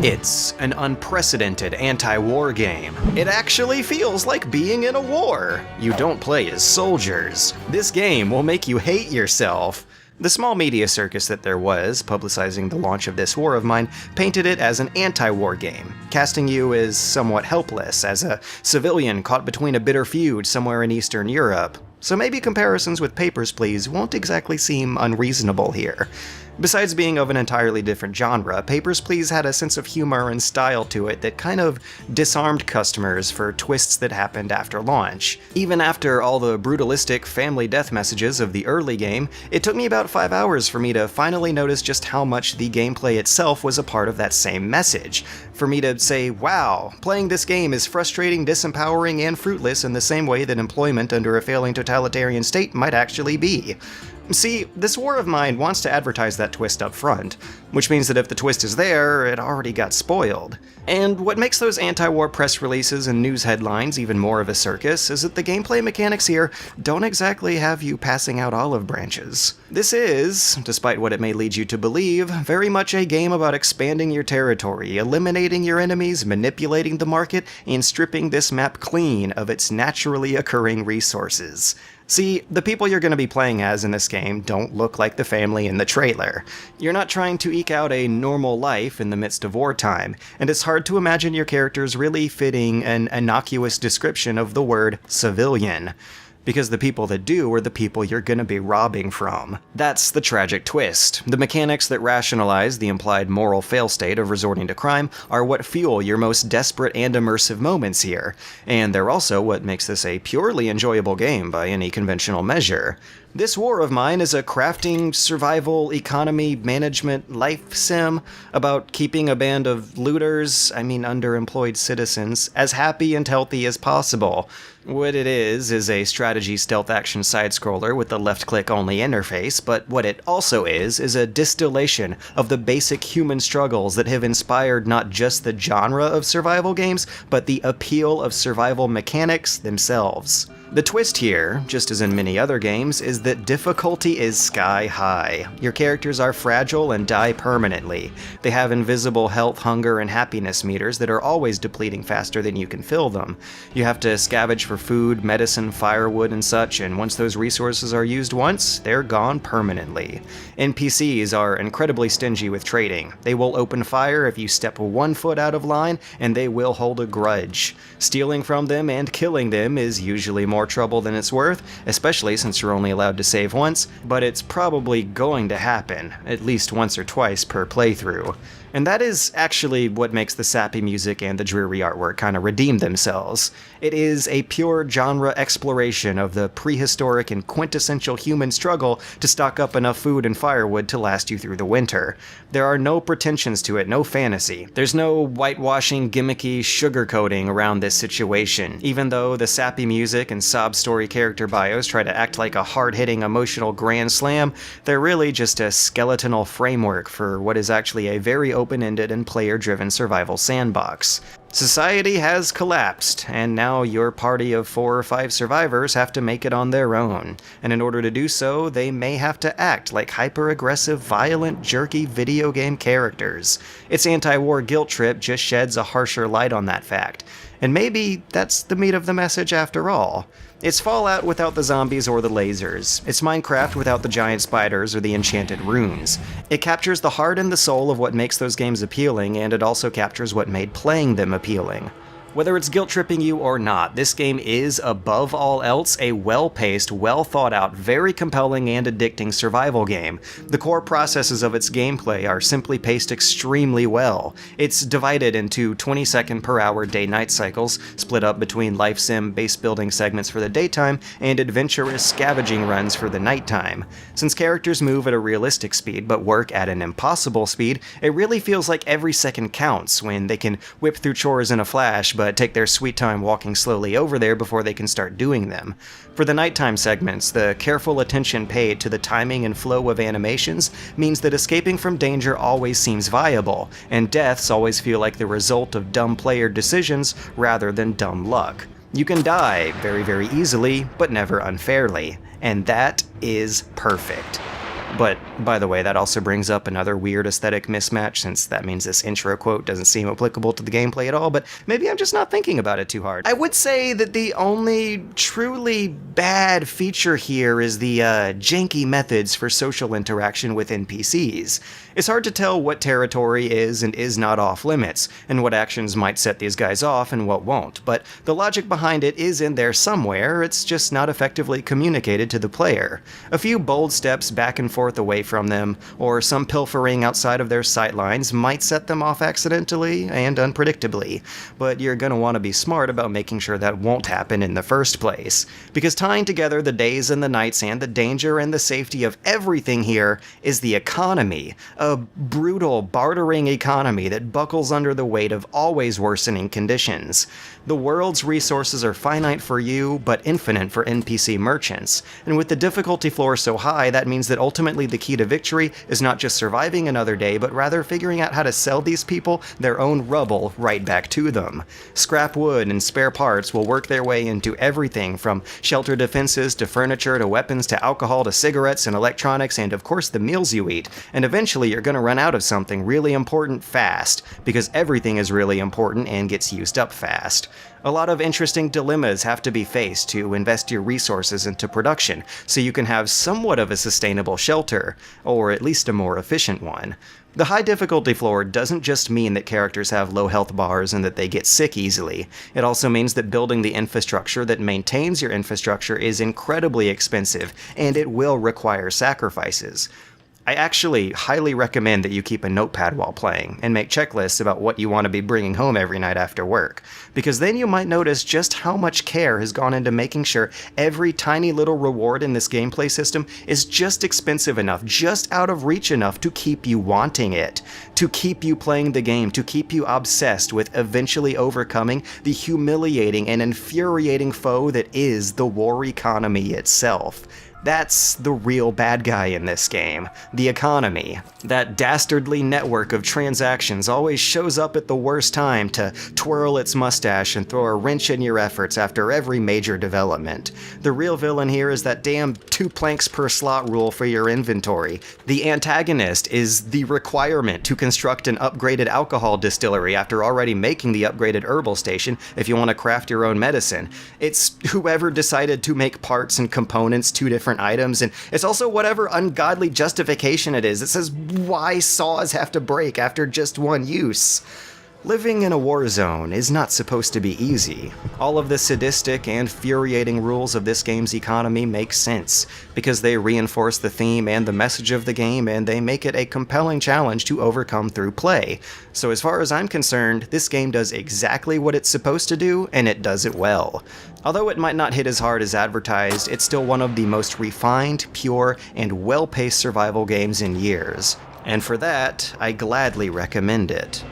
It's an unprecedented anti-war game. It actually feels like being in a war. You don't play as soldiers. This game will make you hate yourself. The small media circus that there was, publicizing the launch of this war of mine, painted it as an anti-war game, casting you as somewhat helpless, as a civilian caught between a bitter feud somewhere in Eastern Europe. So maybe comparisons with Papers, Please won't exactly seem unreasonable here. Besides being of an entirely different genre, Papers, Please had a sense of humor and style to it that kind of disarmed customers for twists that happened after launch. Even after all the brutalistic family death messages of the early game, it took me about 5 hours for me to finally notice just how much the gameplay itself was a part of that same message. For me to say, wow, playing this game is frustrating, disempowering, and fruitless in the same way that employment under a failing totalitarian state might actually be. See, this war of mine wants to advertise that twist up front, which means that if the twist is there, it already got spoiled. And what makes those anti-war press releases and news headlines even more of a circus is that the gameplay mechanics here don't exactly have you passing out olive branches. This is, despite what it may lead you to believe, very much a game about expanding your territory, eliminating your enemies, manipulating the market, and stripping this map clean of its naturally occurring resources. See, the people you're going to be playing as in this game don't look like the family in the trailer. You're not trying to eke out a normal life in the midst of wartime, and it's hard to imagine your characters really fitting an innocuous description of the word civilian. Because the people that do are the people you're gonna be robbing from. That's the tragic twist. The mechanics that rationalize the implied moral fail state of resorting to crime are what fuel your most desperate and immersive moments here, and they're also what makes this a purely enjoyable game by any conventional measure. This war of mine is a crafting, survival, economy, management, life sim about keeping a band of looters, underemployed citizens, as happy and healthy as possible. What it is a strategy stealth action side-scroller with a left-click only interface, but what it also is a distillation of the basic human struggles that have inspired not just the genre of survival games, but the appeal of survival mechanics themselves. The twist here, just as in many other games, is that difficulty is sky high. Your characters are fragile and die permanently. They have invisible health, hunger, and happiness meters that are always depleting faster than you can fill them. You have to scavenge for food, medicine, firewood, and such, and once those resources are used once, they're gone permanently. NPCs are incredibly stingy with trading. They will open fire if you step 1 foot out of line, and they will hold a grudge. Stealing from them and killing them is usually more trouble than it's worth, especially since you're only allowed to save once, but it's probably going to happen, at least once or twice per playthrough. And that is actually what makes the sappy music and the dreary artwork kind of redeem themselves. It is a pure genre exploration of the prehistoric and quintessential human struggle to stock up enough food and firewood to last you through the winter. There are no pretensions to it, no fantasy. There's no whitewashing, gimmicky sugarcoating around this situation, even though the sappy music and sob story character bios try to act like a hard-hitting emotional grand slam. They're really just a skeletal framework for what is actually a very open-ended and player-driven survival sandbox. Society has collapsed, and now your party of 4 or 5 survivors have to make it on their own. And in order to do so, they may have to act like hyper-aggressive, violent, jerky video game characters. Its anti-war guilt trip just sheds a harsher light on that fact. And maybe that's the meat of the message after all. It's Fallout without the zombies or the lasers. It's Minecraft without the giant spiders or the enchanted runes. It captures the heart and the soul of what makes those games appealing, and it also captures what made playing them appealing. Whether it's guilt-tripping you or not, this game is, above all else, a well-paced, well-thought-out, very compelling and addicting survival game. The core processes of its gameplay are simply paced extremely well. It's divided into 20-second per hour day-night cycles, split up between life sim base-building segments for the daytime, and adventurous scavenging runs for the nighttime. Since characters move at a realistic speed but work at an impossible speed, it really feels like every second counts when they can whip through chores in a flash, but take their sweet time walking slowly over there before they can start doing them. For the nighttime segments, the careful attention paid to the timing and flow of animations means that escaping from danger always seems viable, and deaths always feel like the result of dumb player decisions rather than dumb luck. You can die very, very easily, but never unfairly, and that is perfect. But, by the way, that also brings up another weird aesthetic mismatch, since that means this intro quote doesn't seem applicable to the gameplay at all, but maybe I'm just not thinking about it too hard. I would say that the only truly bad feature here is the janky methods for social interaction with NPCs. It's hard to tell what territory is and is not off limits, and what actions might set these guys off and what won't, but the logic behind it is in there somewhere, it's just not effectively communicated to the player. A few bold steps back and forth away from them, or some pilfering outside of their sightlines might set them off accidentally and unpredictably, but you're gonna want to be smart about making sure that won't happen in the first place, because tying together the days and the nights and the danger and the safety of everything here is the economy, a brutal, bartering economy that buckles under the weight of always worsening conditions. The world's resources are finite for you, but infinite for NPC merchants, and with the difficulty floor so high, that means that ultimately the key to victory is not just surviving another day, but rather figuring out how to sell these people their own rubble right back to them. Scrap wood and spare parts will work their way into everything from shelter defenses to furniture to weapons to alcohol to cigarettes and electronics and of course the meals you eat, and eventually you're gonna run out of something really important fast, because everything is really important and gets used up fast. A lot of interesting dilemmas have to be faced to invest your resources into production, so you can have somewhat of a sustainable shelter, or at least a more efficient one. The high difficulty floor doesn't just mean that characters have low health bars and that they get sick easily. It also means that building the infrastructure that maintains your infrastructure is incredibly expensive, and it will require sacrifices. I actually highly recommend that you keep a notepad while playing, and make checklists about what you want to be bringing home every night after work, because then you might notice just how much care has gone into making sure every tiny little reward in this gameplay system is just expensive enough, just out of reach enough to keep you wanting it, to keep you playing the game, to keep you obsessed with eventually overcoming the humiliating and infuriating foe that is the war economy itself. That's the real bad guy in this game, the economy. That dastardly network of transactions always shows up at the worst time to twirl its mustache and throw a wrench in your efforts after every major development. The real villain here is that damn 2 planks per slot rule for your inventory. The antagonist is the requirement to construct an upgraded alcohol distillery after already making the upgraded herbal station if you want to craft your own medicine. It's whoever decided to make parts and components 2 different items, and it's also whatever ungodly justification it is that says why saws have to break after just one use. Living in a war zone is not supposed to be easy. All of the sadistic and infuriating rules of this game's economy make sense, because they reinforce the theme and the message of the game, and they make it a compelling challenge to overcome through play. So as far as I'm concerned, this game does exactly what it's supposed to do, and it does it well. Although it might not hit as hard as advertised, it's still one of the most refined, pure, and well-paced survival games in years. And for that, I gladly recommend it.